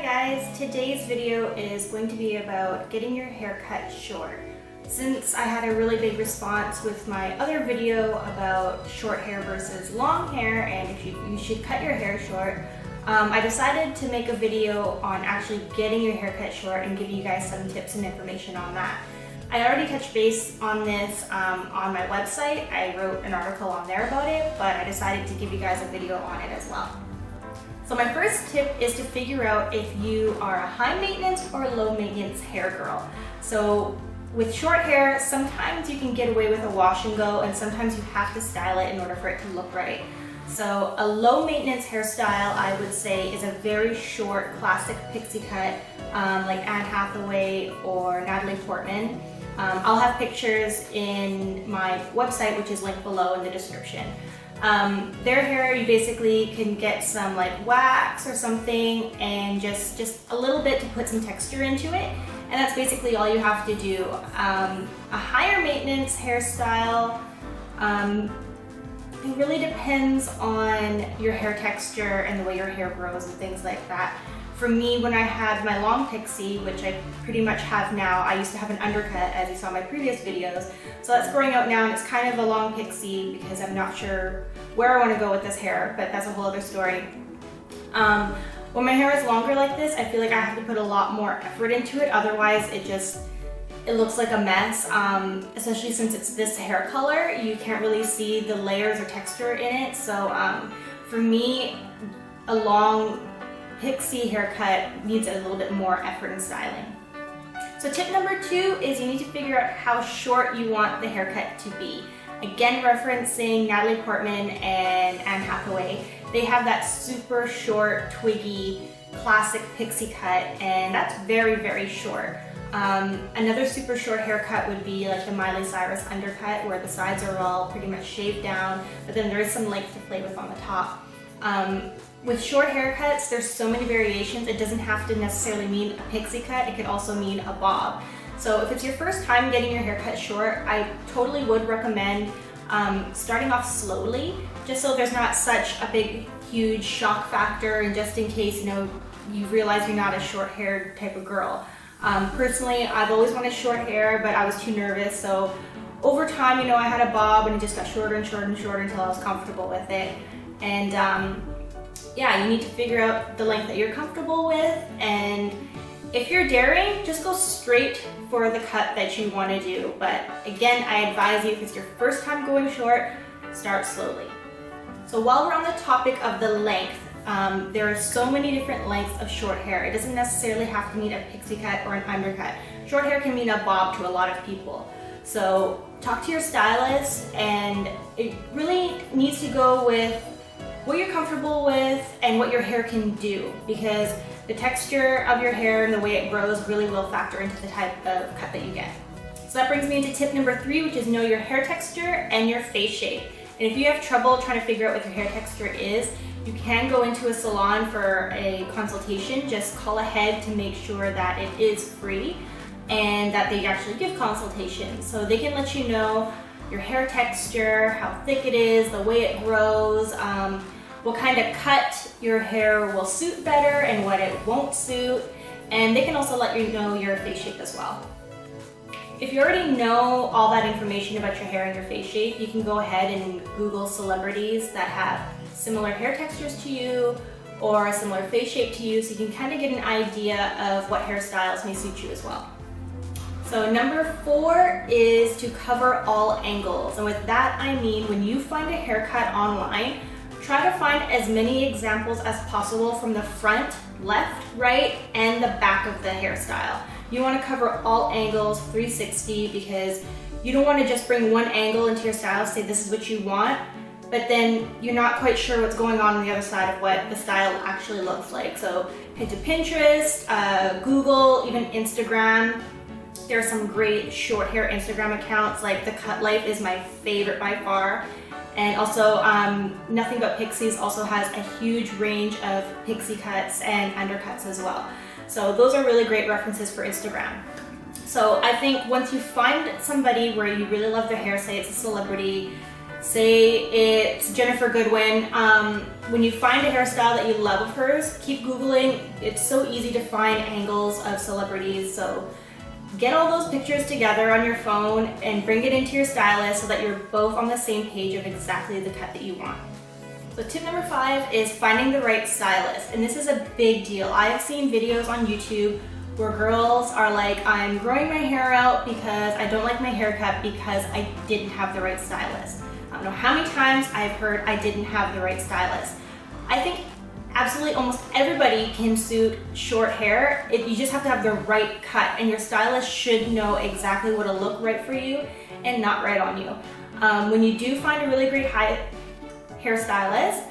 Hi guys, today's video is going to be about getting your hair cut short. Since I had a really big response with my other video about short hair versus long hair and if you should cut your hair short, I decided to make a video on actually getting your hair cut short and give you guys some tips and information on that. I already touched base on this on my website. I wrote an article on there about it, but I decided to give you guys a video on it as well. So my first tip is to figure out if you are a high maintenance or low maintenance hair girl. So with short hair, sometimes you can get away with a wash and go, and sometimes you have to style it in order for it to look right. So a low maintenance hairstyle, I would say, is a very short classic pixie cut, like Anne Hathaway or Natalie Portman. I'll have pictures in my website, which is linked below in the description. Their hair, you basically can get some like wax or something and just a little bit to put some texture into it, and that's basically all you have to do. A higher maintenance hairstyle, it really depends on your hair texture and the way your hair grows and things like that. For me, when I had my long pixie, which I pretty much have now, I used to have an undercut, as you saw in my previous videos. So that's growing out now, and it's kind of a long pixie because I'm not sure where I want to go with this hair, but that's a whole other story. When my hair is longer like this, I feel like I have to put a lot more effort into it. Otherwise, it looks like a mess, especially since it's this hair color. You can't really see the layers or texture in it. So for me, a long pixie haircut needs a little bit more effort and styling. So tip number 2 is you need to figure out how short you want the haircut to be. Again, referencing Natalie Portman and Anne Hathaway, they have that super short, twiggy, classic pixie cut, and that's very, very short. Another super short haircut would be like the Miley Cyrus undercut, where the sides are all pretty much shaved down, but then there is some length to play with on the top. With short haircuts, there's so many variations. It doesn't have to necessarily mean a pixie cut. It could also mean a bob. So if it's your first time getting your hair cut short, I totally would recommend starting off slowly, just so there's not such a big, huge shock factor, and just in case you realize you're not a short haired type of girl. Personally, I've always wanted short hair, but I was too nervous. So over time, I had a bob, and it just got shorter and shorter and shorter until I was comfortable with it. And yeah, you need to figure out the length that you're comfortable with, and if you're daring, just go straight for the cut that you want to do. But again, I advise you, if it's your first time going short, start slowly. So while we're on the topic of the length, there are so many different lengths of short hair. It doesn't necessarily have to mean a pixie cut or an undercut. Short hair can mean a bob to a lot of people. So talk to your stylist, and it really needs to go with what you're comfortable with and what your hair can do, because the texture of your hair and the way it grows really will factor into the type of cut that you get. So that brings me into tip number 3, which is know your hair texture and your face shape. And if you have trouble trying to figure out what your hair texture is, you can go into a salon for a consultation. Just call ahead to make sure that it is free and that they actually give consultations. So they can let you know your hair texture, how thick it is, the way it grows, what kind of cut your hair will suit better and what it won't suit, and they can also let you know your face shape as well. If you already know all that information about your hair and your face shape, you can go ahead and Google celebrities that have similar hair textures to you or a similar face shape to you, so you can kind of get an idea of what hairstyles may suit you as well. So number 4 is to cover all angles. And with that, I mean when you find a haircut online, try to find as many examples as possible from the front, left, right, and the back of the hairstyle. You want to cover all angles, 360, because you don't want to just bring one angle into your style, say this is what you want, but then you're not quite sure what's going on the other side of what the style actually looks like. So head to Pinterest, Google, even Instagram. There are some great short hair Instagram accounts, like The Cut Life is my favorite by far. And also, Nothing But Pixies also has a huge range of pixie cuts and undercuts as well. So those are really great references for Instagram. So I think once you find somebody where you really love their hair, say it's a celebrity, say it's Jennifer Goodwin. When you find a hairstyle that you love of hers, keep Googling. It's so easy to find angles of celebrities. So get all those pictures together on your phone and bring it into your stylist so that you're both on the same page of exactly the cut that you want. So tip number 5 is finding the right stylist. And this is a big deal. I have seen videos on YouTube where girls are like, I'm growing my hair out because I don't like my haircut because I didn't have the right stylist. I don't know how many times I've heard I didn't have the right stylist. I think absolutely almost everybody can suit short hair. You just have to have the right cut, and your stylist should know exactly what'll look right for you and not right on you. When you do find a really great hairstylist,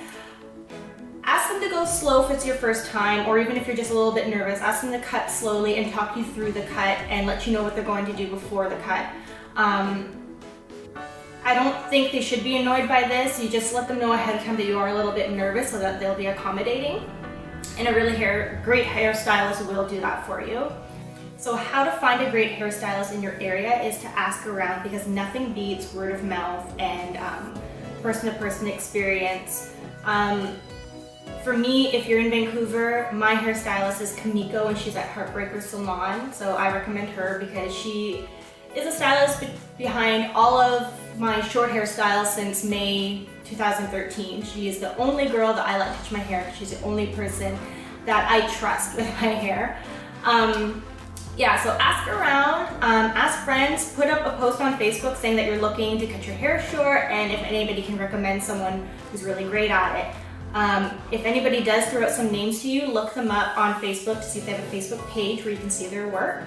ask them to go slow if it's your first time, or even if you're just a little bit nervous, ask them to cut slowly and talk you through the cut and let you know what they're going to do before the cut. I don't think they should be annoyed by this. You just let them know ahead of time that you are a little bit nervous so that they'll be accommodating. And a really great hairstylist will do that for you. So how to find a great hairstylist in your area is to ask around, because nothing beats word of mouth and person-to-person experience. For me, if you're in Vancouver, my hairstylist is Kimiko, and she's at Brush Salon. So I recommend her because she is a stylist behind all of my short hairstyles since May 2013. She is the only girl that I let touch my hair. She's the only person that I trust with my hair. Yeah, so ask around, ask friends, put up a post on Facebook saying that you're looking to cut your hair short, and if anybody can recommend someone who's really great at it. If anybody does throw out some names to you, look them up on Facebook to see if they have a Facebook page where you can see their work,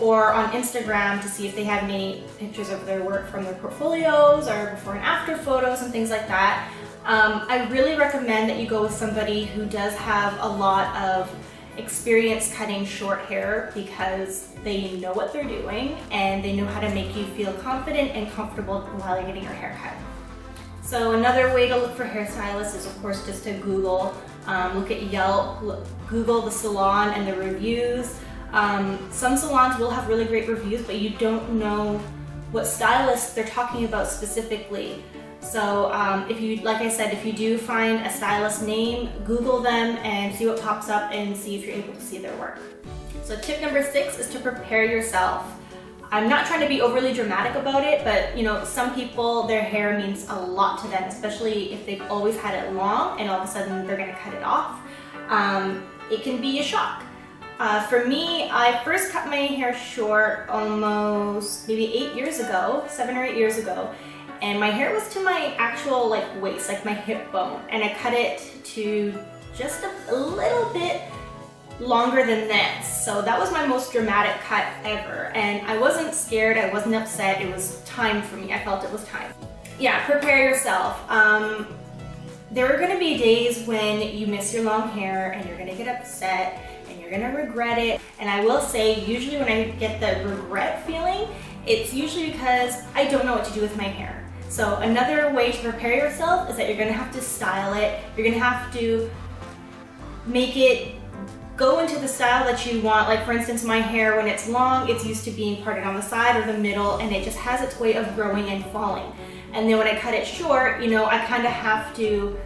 or on Instagram to see if they have any pictures of their work from their portfolios or before and after photos and things like that. I really recommend that you go with somebody who does have a lot of experience cutting short hair, because they know what they're doing and they know how to make you feel confident and comfortable while you're getting your hair cut. So another way to look for hairstylists is, of course, just to Google. Look at Yelp, Google the salon and the reviews. Some salons will have really great reviews, but you don't know what stylists they're talking about specifically. So if you, like I said, if you do find a stylist name, Google them and see what pops up and see if you're able to see their work. So tip number 6 is to prepare yourself. I'm not trying to be overly dramatic about it, but you know, some people, their hair means a lot to them, especially if they've always had it long and all of a sudden they're gonna cut it off. It can be a shock. For me, I first cut my hair short almost maybe 8 years ago, 7 or 8 years ago. And my hair was to my actual waist, like my hip bone. And I cut it to just a little bit longer than this. So that was my most dramatic cut ever. And I wasn't scared, I wasn't upset, it was time for me. I felt it was time. Yeah, prepare yourself. There are gonna be days when you miss your long hair and you're gonna get upset and you're gonna regret it. And I will say, usually when I get the regret feeling, it's usually because I don't know what to do with my hair. So another way to prepare yourself is that you're gonna have to style it. You're gonna have to make it go into the style that you want. Like for instance, my hair, when it's long, it's used to being parted on the side or the middle, and it just has its way of growing and falling. And then when I cut it short, you know, I kind of have to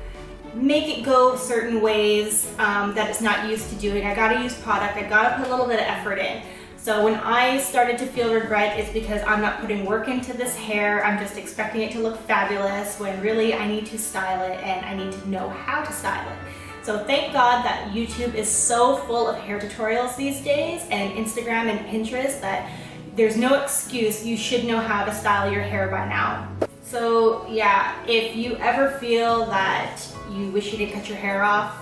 make it go certain ways that it's not used to doing. I gotta use product, I gotta put a little bit of effort in. So when I started to feel regret, it's because I'm not putting work into this hair. I'm just expecting it to look fabulous when really I need to style it and I need to know how to style it. So thank God that YouTube is so full of hair tutorials these days, and Instagram and Pinterest, that there's no excuse. You should know how to style your hair by now. So yeah, if you ever feel that you wish you didn't cut your hair off,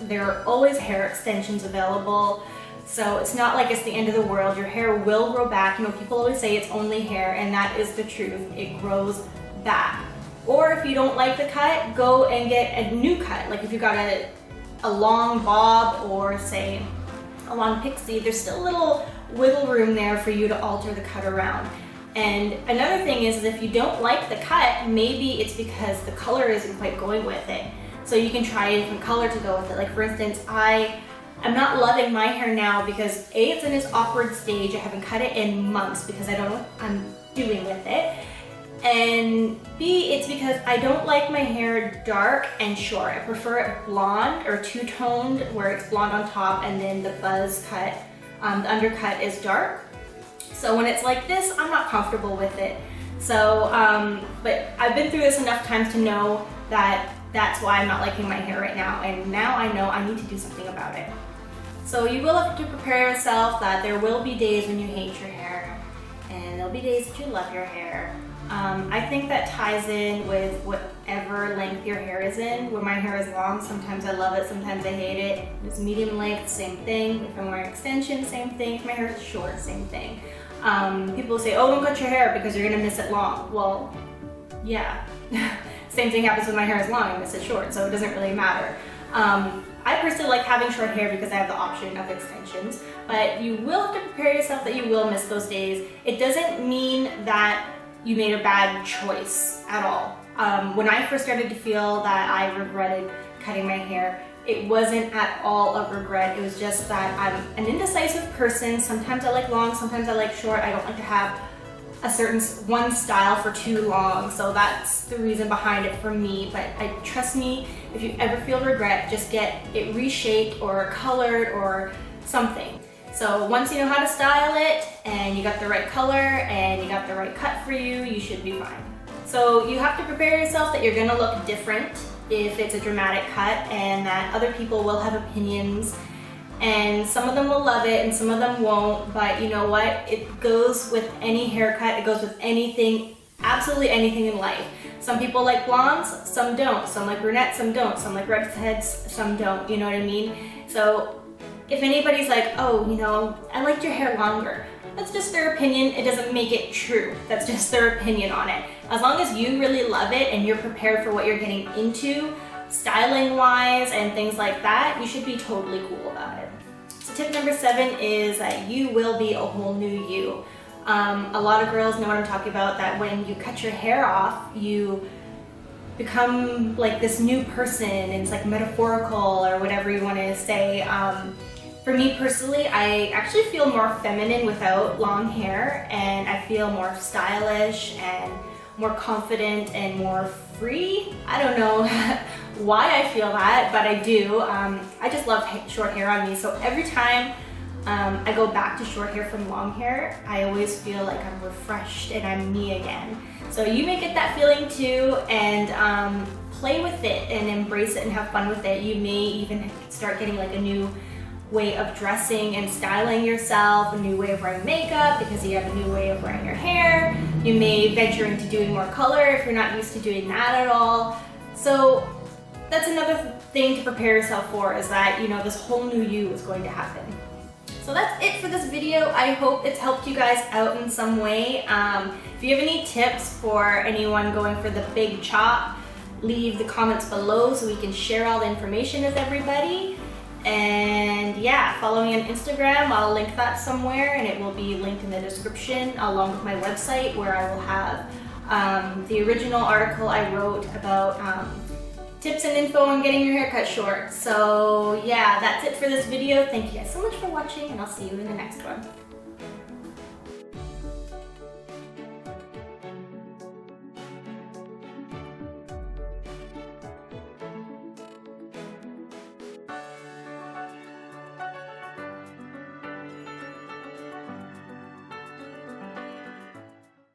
there are always hair extensions available. So it's not like it's the end of the world. Your hair will grow back. You know, people always say it's only hair, and that is the truth. It grows back. Or if you don't like the cut, go and get a new cut. Like if you got a long bob or say a long pixie, there's still a little wiggle room there for you to alter the cut around. And another thing is if you don't like the cut, maybe it's because the color isn't quite going with it. So you can try a different color to go with it. Like for instance, I'm not loving my hair now because A, it's in its awkward stage. I haven't cut it in months because I don't know what I'm doing with it. And B, it's because I don't like my hair dark and short. I prefer it blonde or two-toned, where it's blonde on top and then the buzz cut, the undercut is dark. So when it's like this, I'm not comfortable with it. So, but I've been through this enough times to know that that's why I'm not liking my hair right now, and now I know I need to do something about it. So you will have to prepare yourself that there will be days when you hate your hair, and there'll be days that you love your hair. I think that ties in with whatever length your hair is in. When my hair is long, sometimes I love it, sometimes I hate it. If it's medium length, same thing. If I'm wearing extensions, same thing. If my hair is short, same thing. People say, oh, don't cut your hair because you're gonna miss it long. Well, yeah. Same thing happens when my hair is long, I miss it short, so it doesn't really matter. I personally like having short hair because I have the option of extensions, but you will have to prepare yourself that you will miss those days. It doesn't mean that you made a bad choice at all. When I first started to feel that I regretted cutting my hair, it wasn't at all a regret. It was just that I'm an indecisive person. Sometimes I like long, sometimes I like short. I don't like to have a certain one style for too long, so that's the reason behind it for me. But trust me, if you ever feel regret, just get it reshaped or colored or something. So once you know how to style it and you got the right color and you got the right cut for you, you should be fine. So you have to prepare yourself that you're gonna look different if it's a dramatic cut, and that other people will have opinions, and some of them will love it and some of them won't. But you know what? It goes with any haircut, it goes with anything, absolutely anything in life. Some people like blondes, some don't. Some like brunettes, some don't. Some like redheads, some don't. You know what I mean? So if anybody's like, oh, you know, I liked your hair longer, that's just their opinion. It doesn't make it true. That's just their opinion on it. As long as you really love it and you're prepared for what you're getting into, styling wise and things like that, you should be totally cool about it. So tip number 7 is that you will be a whole new you. A lot of girls know what I'm talking about, that when you cut your hair off, you become like this new person, and it's like metaphorical or whatever you want to say. For me personally, I actually feel more feminine without long hair, and I feel more stylish and more confident and more free. I don't know why I feel that, but I do. I just love short hair on me, so every time I go back to short hair from long hair, I always feel like I'm refreshed and I'm me again. So you may get that feeling too, and play with it and embrace it and have fun with it. You may even start getting like a new way of dressing and styling yourself, a new way of wearing makeup because you have a new way of wearing your hair. You may venture into doing more color if you're not used to doing that at all. So that's another thing to prepare yourself for, is that, you know, this whole new you is going to happen. So that's it for this video. I hope it's helped you guys out in some way. If you have any tips for anyone going for the big chop, leave the comments below so we can share all the information with everybody. And yeah, follow me on Instagram. I'll link that somewhere, and it will be linked in the description along with my website, where I will have the original article I wrote about tips and info on getting your hair cut short. So yeah, that's it for this video. Thank you guys so much for watching, and I'll see you in the next one.